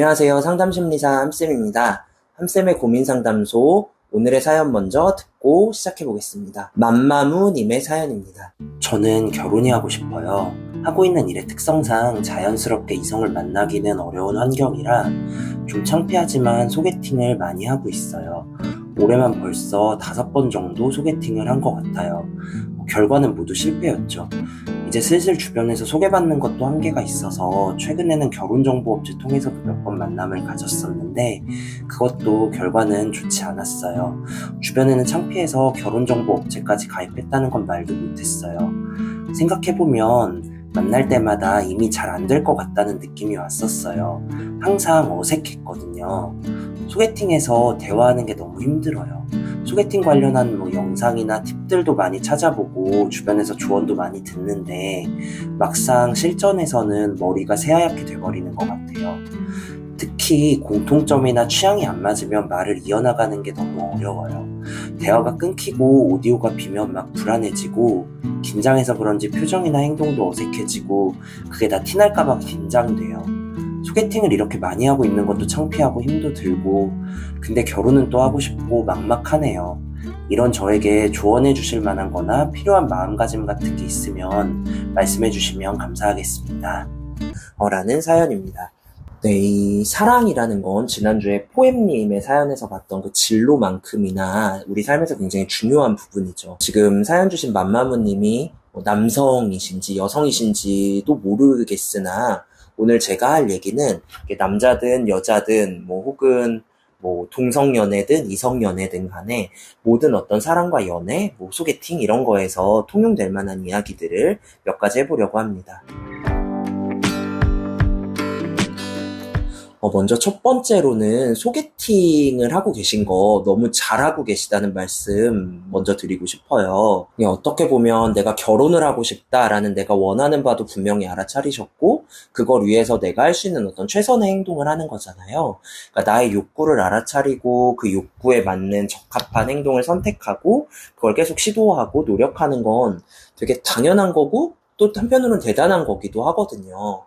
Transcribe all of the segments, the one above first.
안녕하세요. 상담심리사 함쌤입니다. 함쌤의 고민상담소, 오늘의 사연 먼저 듣고 시작해보겠습니다. 맘마무님의 사연입니다. 저는 결혼이 하고 싶어요. 하고 있는 일의 특성상 자연스럽게 이성을 만나기는 어려운 환경이라 좀 창피하지만 소개팅을 많이 하고 있어요. 올해만 벌써 5번 정도 소개팅을 한 것 같아요. 결과는 모두 실패였죠. 이제 슬슬 주변에서 소개받는 것도 한계가 있어서 최근에는 결혼정보업체 통해서도 몇 번 만남을 가졌었는데 그것도 결과는 좋지 않았어요. 주변에는 창피해서 결혼정보업체까지 가입했다는 건 말도 못했어요. 생각해보면 만날 때마다 이미 잘 안 될 것 같다는 느낌이 왔었어요. 항상 어색했거든요. 소개팅에서 대화하는 게 너무 힘들어요. 소개팅 관련한 영상이나 팁들도 많이 찾아보고 주변에서 조언도 많이 듣는데 막상 실전에서는 머리가 새하얗게 돼버리는 것 같아요. 특히 공통점이나 취향이 안 맞으면 말을 이어나가는 게 너무 어려워요. 대화가 끊기고 오디오가 비면 막 불안해지고 긴장해서 그런지 표정이나 행동도 어색해지고 그게 다 티날까봐 긴장돼요. 소개팅을 이렇게 많이 하고 있는 것도 창피하고 힘도 들고 근데 결혼은 또 하고 싶고 막막하네요. 이런 저에게 조언해 주실 만한 거나 필요한 마음가짐 같은 게 있으면 말씀해 주시면 감사하겠습니다. 라는 사연입니다. 네, 이 사랑이라는 건 지난주에 포엠님의 사연에서 봤던 그 진로만큼이나 우리 삶에서 굉장히 중요한 부분이죠. 지금 사연 주신 맘마무님이 남성이신지 여성이신지도 모르겠으나 오늘 제가 할 얘기는 남자든 여자든 혹은 동성연애든 이성연애든 간에 모든 어떤 사랑과 연애, 소개팅 이런 거에서 통용될 만한 이야기들을 몇 가지 해보려고 합니다. 먼저 첫 번째로는 소개팅을 하고 계신 거 너무 잘하고 계시다는 말씀 먼저 드리고 싶어요. 어떻게 보면 내가 결혼을 하고 싶다라는 내가 원하는 바도 분명히 알아차리셨고 그걸 위해서 내가 할 수 있는 어떤 최선의 행동을 하는 거잖아요. 그러니까 나의 욕구를 알아차리고 그 욕구에 맞는 적합한 행동을 선택하고 그걸 계속 시도하고 노력하는 건 되게 당연한 거고 또 한편으로는 대단한 거기도 하거든요.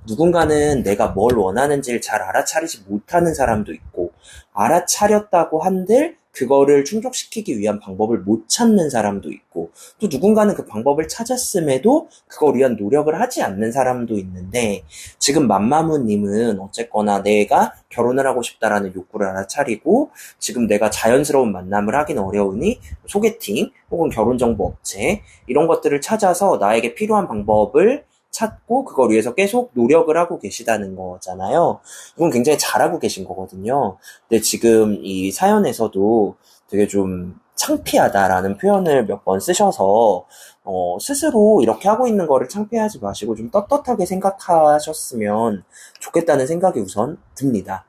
누군가는 내가 뭘 원하는지를 잘 알아차리지 못하는 사람도 있고 알아차렸다고 한들 그거를 충족시키기 위한 방법을 못 찾는 사람도 있고 또 누군가는 그 방법을 찾았음에도 그걸 위한 노력을 하지 않는 사람도 있는데 지금 맘마무님은 어쨌거나 내가 결혼을 하고 싶다라는 욕구를 알아차리고 지금 내가 자연스러운 만남을 하긴 어려우니 소개팅 혹은 결혼정보업체 이런 것들을 찾아서 나에게 필요한 방법을 찾고 그걸 위해서 계속 노력을 하고 계시다는 거잖아요. 이건 굉장히 잘하고 계신 거거든요. 근데 지금 이 사연에서도 되게 좀 창피하다라는 표현을 몇 번 쓰셔서 스스로 이렇게 하고 있는 거를 창피하지 마시고 좀 떳떳하게 생각하셨으면 좋겠다는 생각이 우선 듭니다.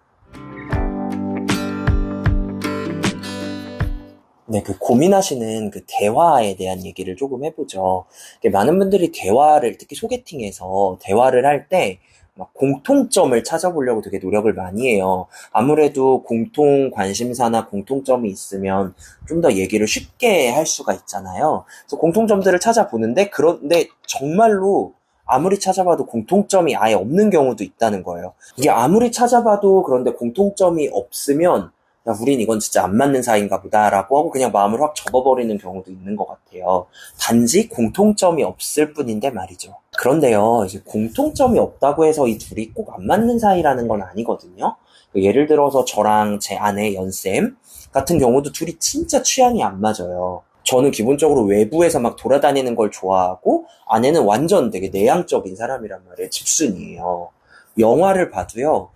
네, 그 고민하시는 그 대화에 대한 얘기를 조금 해보죠. 많은 분들이 대화를, 특히 소개팅에서 대화를 할 때 막 공통점을 찾아보려고 되게 노력을 많이 해요. 아무래도 공통 관심사나 공통점이 있으면 좀 더 얘기를 쉽게 할 수가 있잖아요. 그래서 공통점들을 찾아보는데 그런데 정말로 아무리 찾아봐도 공통점이 아예 없는 경우도 있다는 거예요. 이게 아무리 찾아봐도 그런데 공통점이 없으면 야, 우린 이건 진짜 안 맞는 사이인가 보다라고 하고 그냥 마음을 확 접어버리는 경우도 있는 것 같아요. 단지 공통점이 없을 뿐인데 말이죠. 그런데요, 이제 공통점이 없다고 해서 이 둘이 꼭 안 맞는 사이라는 건 아니거든요. 예를 들어서 저랑 제 아내 연쌤 같은 경우도 둘이 진짜 취향이 안 맞아요. 저는 기본적으로 외부에서 막 돌아다니는 걸 좋아하고 아내는 완전 되게 내향적인 사람이란 말이에요. 집순이에요. 영화를 봐도요.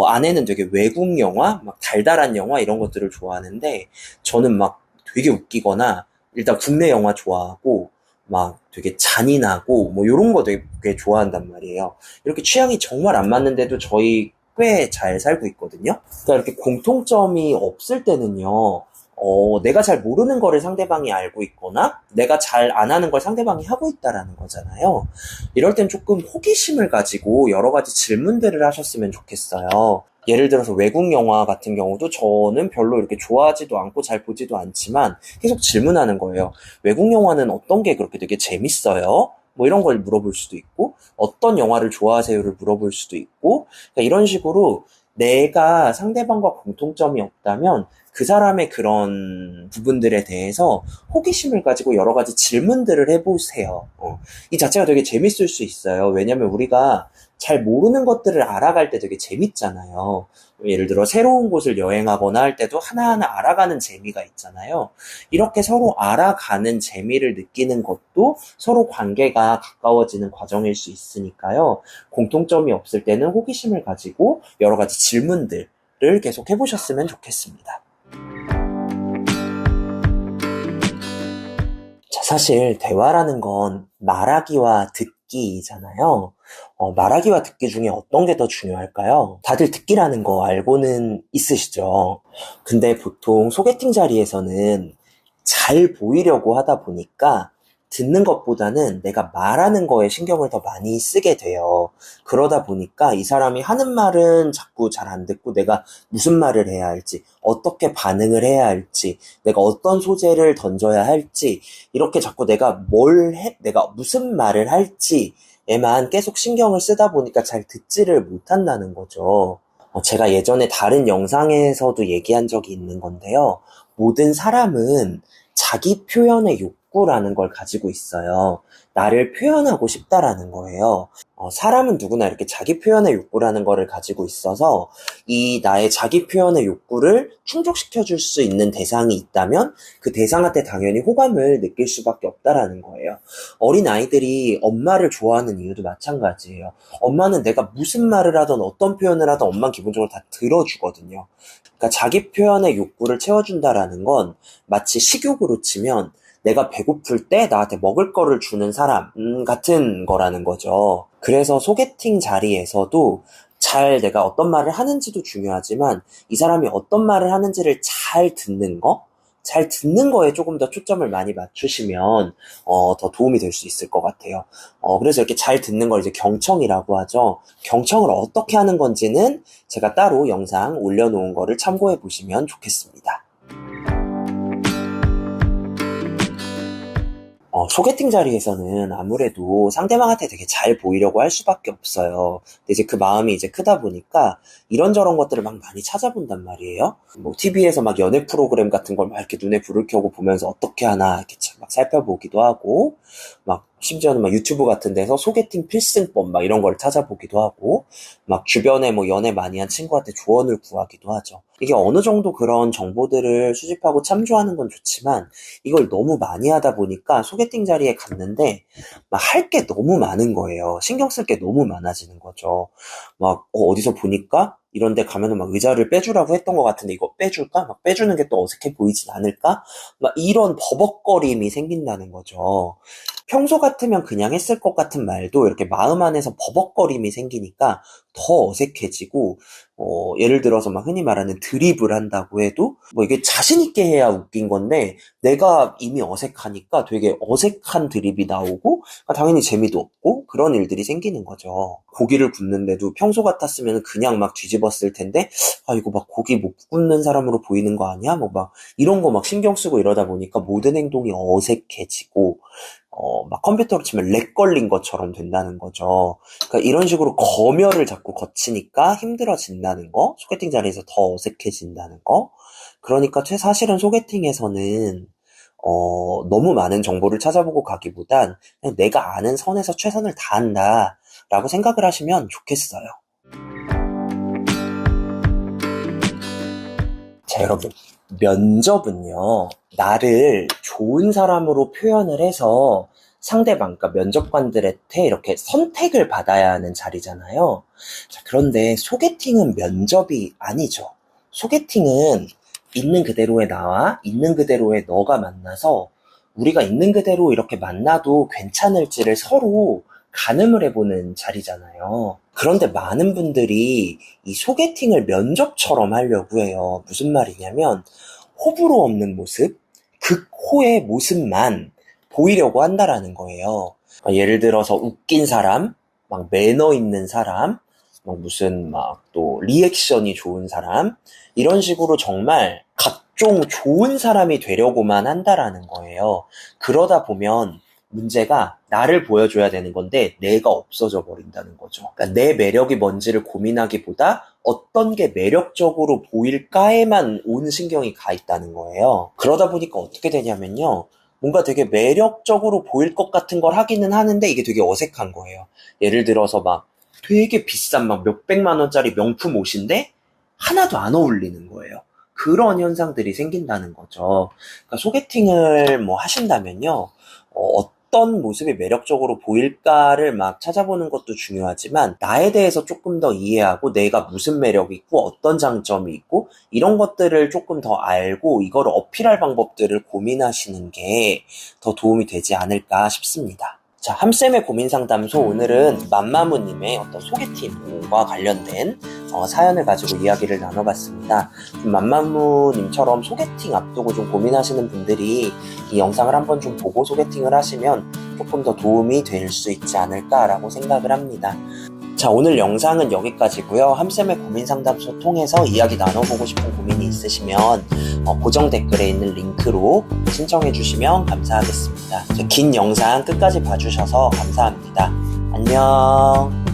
아내는 되게 외국 영화, 막 달달한 영화 이런 것들을 좋아하는데 저는 막 되게 웃기거나 일단 국내 영화 좋아하고 막 되게 잔인하고 이런 거 되게 좋아한단 말이에요. 이렇게 취향이 정말 안 맞는데도 저희 꽤 잘 살고 있거든요. 그러니까 이렇게 공통점이 없을 때는요. 내가 잘 모르는 거를 상대방이 알고 있거나 내가 잘 안 하는 걸 상대방이 하고 있다라는 거잖아요. 이럴 땐 조금 호기심을 가지고 여러 가지 질문들을 하셨으면 좋겠어요. 예를 들어서 외국 영화 같은 경우도 저는 별로 이렇게 좋아하지도 않고 잘 보지도 않지만 계속 질문하는 거예요. 외국 영화는 어떤 게 그렇게 되게 재밌어요? 이런 걸 물어볼 수도 있고 어떤 영화를 좋아하세요를 물어볼 수도 있고 그러니까 이런 식으로 내가 상대방과 공통점이 없다면 그 사람의 그런 부분들에 대해서 호기심을 가지고 여러 가지 질문들을 해보세요. 이 자체가 되게 재밌을 수 있어요. 왜냐면 우리가 잘 모르는 것들을 알아갈 때 되게 재밌잖아요. 예를 들어 새로운 곳을 여행하거나 할 때도 하나하나 알아가는 재미가 있잖아요. 이렇게 서로 알아가는 재미를 느끼는 것도 서로 관계가 가까워지는 과정일 수 있으니까요. 공통점이 없을 때는 호기심을 가지고 여러 가지 질문들을 계속 해보셨으면 좋겠습니다. 자, 사실 대화라는 건 말하기와 듣기잖아요. 말하기와 듣기 중에 어떤 게 더 중요할까요? 다들 듣기라는 거 알고는 있으시죠? 근데 보통 소개팅 자리에서는 잘 보이려고 하다 보니까 듣는 것보다는 내가 말하는 거에 신경을 더 많이 쓰게 돼요. 그러다 보니까 이 사람이 하는 말은 자꾸 잘 안 듣고 내가 무슨 말을 해야 할지, 어떻게 반응을 해야 할지, 내가 어떤 소재를 던져야 할지, 이렇게 자꾸 내가 내가 무슨 말을 할지에만 계속 신경을 쓰다 보니까 잘 듣지를 못한다는 거죠. 제가 예전에 다른 영상에서도 얘기한 적이 있는 건데요. 모든 사람은 자기 표현의 욕구라는 걸 가지고 있어요. 나를 표현하고 싶다라는 거예요. 사람은 누구나 이렇게 자기 표현의 욕구라는 거를 가지고 있어서 이 나의 자기 표현의 욕구를 충족시켜줄 수 있는 대상이 있다면 그 대상한테 당연히 호감을 느낄 수밖에 없다라는 거예요. 어린 아이들이 엄마를 좋아하는 이유도 마찬가지예요. 엄마는 내가 무슨 말을 하든 어떤 표현을 하든 엄마는 기본적으로 다 들어주거든요. 그러니까 자기 표현의 욕구를 채워준다라는 건 마치 식욕으로 치면 내가 배고플 때 나한테 먹을 거를 주는 사람 같은 거라는 거죠. 그래서 소개팅 자리에서도 잘 내가 어떤 말을 하는지도 중요하지만 이 사람이 어떤 말을 하는지를 잘 듣는 거에 조금 더 초점을 많이 맞추시면 더 도움이 될 수 있을 것 같아요. 그래서 이렇게 잘 듣는 걸 이제 경청이라고 하죠. 경청을 어떻게 하는 건지는 제가 따로 영상 올려놓은 거를 참고해 보시면 좋겠습니다. 소개팅 자리에서는 아무래도 상대방한테 되게 잘 보이려고 할 수밖에 없어요. 근데 이제 그 마음이 이제 크다 보니까 이런저런 것들을 막 많이 찾아본단 말이에요. 뭐 TV에서 막 연애 프로그램 같은 걸 막 이렇게 눈에 불을 켜고 보면서 어떻게 하나 이렇게 막 살펴보기도 하고, 막 심지어는 막 유튜브 같은 데서 소개팅 필승법 막 이런 걸 찾아보기도 하고, 막 주변에 뭐 연애 많이 한 친구한테 조언을 구하기도 하죠. 이게 어느 정도 그런 정보들을 수집하고 참조하는 건 좋지만 이걸 너무 많이 하다 보니까 소개팅 자리에 갔는데 막 할 게 너무 많은 거예요. 신경 쓸 게 너무 많아지는 거죠. 막 어디서 보니까 이런 데 가면은 막 의자를 빼주라고 했던 것 같은데 이거 빼줄까? 막 빼주는 게 또 어색해 보이진 않을까? 막 이런 버벅거림이 생긴다는 거죠. 평소 같으면 그냥 했을 것 같은 말도 이렇게 마음 안에서 버벅거림이 생기니까 더 어색해지고, 예를 들어서 막 흔히 말하는 드립을 한다고 해도 뭐 이게 자신 있게 해야 웃긴 건데 내가 이미 어색하니까 되게 어색한 드립이 나오고 당연히 재미도 없고 그런 일들이 생기는 거죠. 고기를 굽는데도 평소 같았으면 그냥 막 뒤집었을 텐데 이거 막 고기 못 굽는 사람으로 보이는 거 아니야? 뭐 막 이런 거 막 신경 쓰고 이러다 보니까 모든 행동이 어색해지고 막 컴퓨터로 치면 렉 걸린 것처럼 된다는 거죠. 그러니까 이런 식으로 검열을 자꾸 거치니까 힘들어진다는 거, 소개팅 자리에서 더 어색해진다는 거. 그러니까 사실은 소개팅에서는 너무 많은 정보를 찾아보고 가기보단 그냥 내가 아는 선에서 최선을 다한다라고 생각을 하시면 좋겠어요. 자, 여러분. 면접은요, 나를 좋은 사람으로 표현을 해서 상대방, 그러니까 면접관들한테 이렇게 선택을 받아야 하는 자리잖아요. 자, 그런데 소개팅은 면접이 아니죠. 소개팅은 있는 그대로의 나와 있는 그대로의 너가 만나서 우리가 있는 그대로 이렇게 만나도 괜찮을지를 서로 가늠을 해보는 자리잖아요. 그런데 많은 분들이 이 소개팅을 면접처럼 하려고 해요. 무슨 말이냐면 호불호 없는 모습, 극호의 모습만 보이려고 한다라는 거예요. 예를 들어서 웃긴 사람, 막 매너 있는 사람, 막 무슨 막 또 리액션이 좋은 사람, 이런 식으로 정말 각종 좋은 사람이 되려고만 한다라는 거예요. 그러다 보면 문제가 나를 보여줘야 되는 건데 내가 없어져 버린다는 거죠. 그러니까 내 매력이 뭔지를 고민하기보다 어떤 게 매력적으로 보일까에만 온 신경이 가 있다는 거예요. 그러다 보니까 어떻게 되냐면요. 뭔가 되게 매력적으로 보일 것 같은 걸 하기는 하는데 이게 되게 어색한 거예요. 예를 들어서 막 되게 비싼 막 몇백만 원짜리 명품 옷인데 하나도 안 어울리는 거예요. 그런 현상들이 생긴다는 거죠. 그러니까 소개팅을 뭐 하신다면요. 어떤 모습이 매력적으로 보일까를 막 찾아보는 것도 중요하지만 나에 대해서 조금 더 이해하고 내가 무슨 매력이 있고 어떤 장점이 있고 이런 것들을 조금 더 알고 이거를 어필할 방법들을 고민하시는 게 더 도움이 되지 않을까 싶습니다. 자, 함쌤의 고민상담소 오늘은 맘마무님의 어떤 소개팅과 관련된 사연을 가지고 이야기를 나눠봤습니다. 맘마무님처럼 소개팅 앞두고 좀 고민하시는 분들이 이 영상을 한번 좀 보고 소개팅을 하시면 조금 더 도움이 될 수 있지 않을까라고 생각을 합니다. 자, 오늘 영상은 여기까지고요. 함쌤의 고민상담소 통해서 이야기 나눠보고 싶은 고민이 있으시면 고정 댓글에 있는 링크로 신청해 주시면 감사하겠습니다. 긴 영상 끝까지 봐주셔서 감사합니다. 안녕.